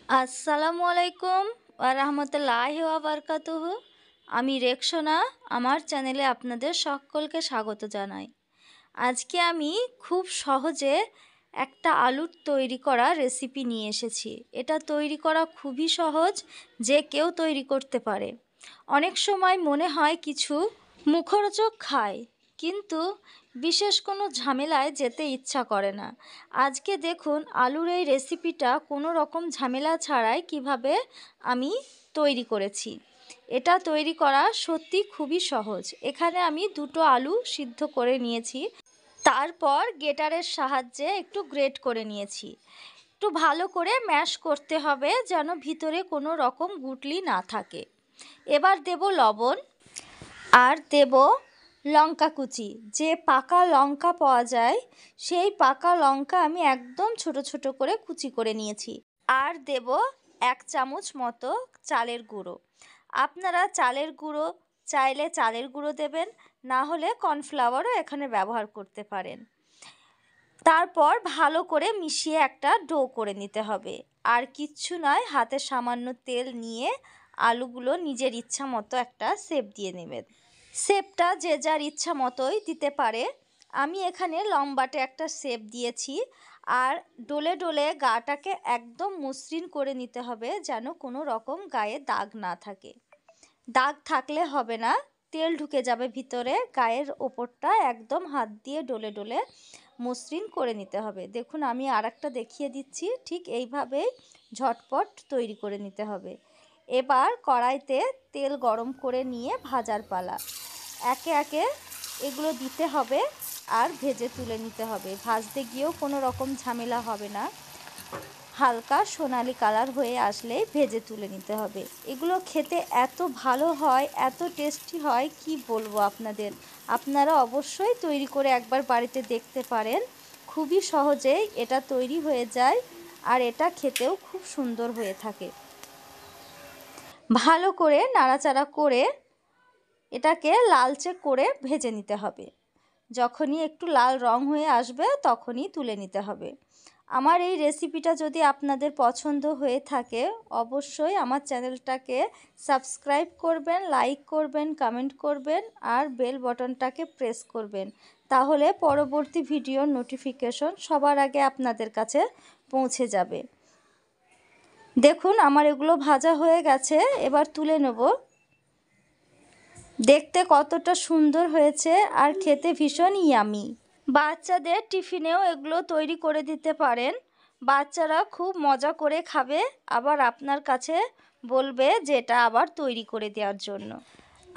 আসসালামু আলাইকুম ওয়া রাহমাতুল্লাহি ওয়া বারাকাতুহু। আমি রেকসোনা, আমার চ্যানেলে আপনাদের সকলকে স্বাগত জানাই। আজকে আমি খুব সহজে একটা আলুর তৈরি করা রেসিপি নিয়ে এসেছি। এটা তৈরি করা খুবই সহজ, যে কেউ তৈরি করতে পারে। অনেক সময় মনে হয় কিছু মুখরোচক খায়, কিন্তু বিশেষ কোনো ঝামেলায় যেতে ইচ্ছা করে না। আজকে দেখুন আলুর এই রেসিপিটা কোনো রকম ঝামেলা ছাড়াই কিভাবে আমি তৈরি করেছি। এটা তৈরি করা সত্যি খুবই সহজ। এখানে আমি দুটো আলু সিদ্ধ করে নিয়েছি, তারপর গ্রেটারের সাহায্যে একটু গ্রেট করে নিয়েছি। একটু ভালো করে ম্যাশ করতে হবে যেন ভিতরে কোনো রকম গুটলি না থাকে। এবার দেব লবণ আর দেব লঙ্কা কুচি। যে পাকা লঙ্কা পাওয়া যায় সেই পাকা লঙ্কা আমি একদম ছোট ছোট করে কুচি করে নিয়েছি। আর দেব 1 চামচ মতো চালের গুঁড়ো। আপনারা চালের গুঁড়ো চাইলে চালের গুঁড়ো দেবেন, না হলে কর্নফ্লাওয়ারও এখানে ব্যবহার করতে পারেন। তারপর ভালো করে মিশিয়ে একটা ডো করে নিতে হবে। আর কিচ্ছু নয়, হাতে সামান্য তেল নিয়ে আলুগুলো নিজের ইচ্ছা মতো একটা শেপ দিয়ে নেবেন। শেপটা যে যার ইচ্ছা মতোই দিতে পারে। আমি এখানে লম্বাটে একটা শেপ দিয়েছি। আর ডলে ডলে গাটাকে একদম মসৃণ করে নিতে হবে, যেন কোনো রকম গায়ে দাগ না থাকে। দাগ থাকলে হবে না, তেল ঢুকে যাবে ভিতরে। গায়ের ওপরটা একদম হাত দিয়ে ডলে ডলে মসৃণ করে নিতে হবে। দেখুন আমি আরেকটা দেখিয়ে দিচ্ছি, ঠিক এইভাবেই ঝটপট তৈরি করে নিতে হবে। এবার কড়াইতে তেল গরম করে নিয়ে ভাজার পালা। একে একে এগুলো দিতে হবে আর ভেজে তুলে নিতে হবে। ভাজতে গিয়েও কোনো রকম ঝামেলা হবে না। হালকা সোনালি কালার হয়ে আসলেই ভেজে তুলে নিতে হবে। এগুলো খেতে এত ভালো হয়, এত টেস্টি হয়, কি বলবো আপনাদের। আপনারা অবশ্যই তৈরি করে একবার বাড়িতে দেখতে পারেন। খুবই সহজেই এটা তৈরি হয়ে যায়, আর এটা খেতেও খুব সুন্দর হয়ে থাকে। ভালো করে নাড়াচাড়া করে এটাকে লালচে করে ভেজে নিতে হবে। যখনই একটু লাল রং হয়ে আসবে তখনই তুলে নিতে হবে। আমার এই রেসিপিটা যদি আপনাদের পছন্দ হয়ে থাকে, অবশ্যই আমার চ্যানেলটাকে সাবস্ক্রাইব করবেন, লাইক করবেন, কমেন্ট করবেন আর বেল বাটনটাকে প্রেস করবেন। তাহলে পরবর্তী ভিডিওর নোটিফিকেশন সবার আগে আপনাদের কাছে পৌঁছে যাবে। দেখুন আমার এগুলো ভাজা হয়ে গেছে, এবার তুলে নেব। দেখতে কতটা সুন্দর হয়েছে আর খেতে ভীষণ ইয়ামি। বাচ্চাদের টিফিনেও এগুলো তৈরি করে দিতে পারেন। বাচ্চারা খুব মজা করে খাবে, আবার আপনার কাছে বলবে যে এটা আবার তৈরি করে দেওয়ার জন্য।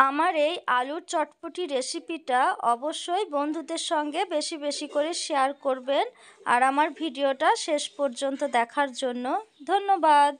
আমার এই আলুর চটপটি রেসিপিটা অবশ্যই বন্ধুদের সঙ্গে বেশি বেশি করে শেয়ার করবেন। আর আমার ভিডিওটা শেষ পর্যন্ত দেখার জন্য ধন্যবাদ।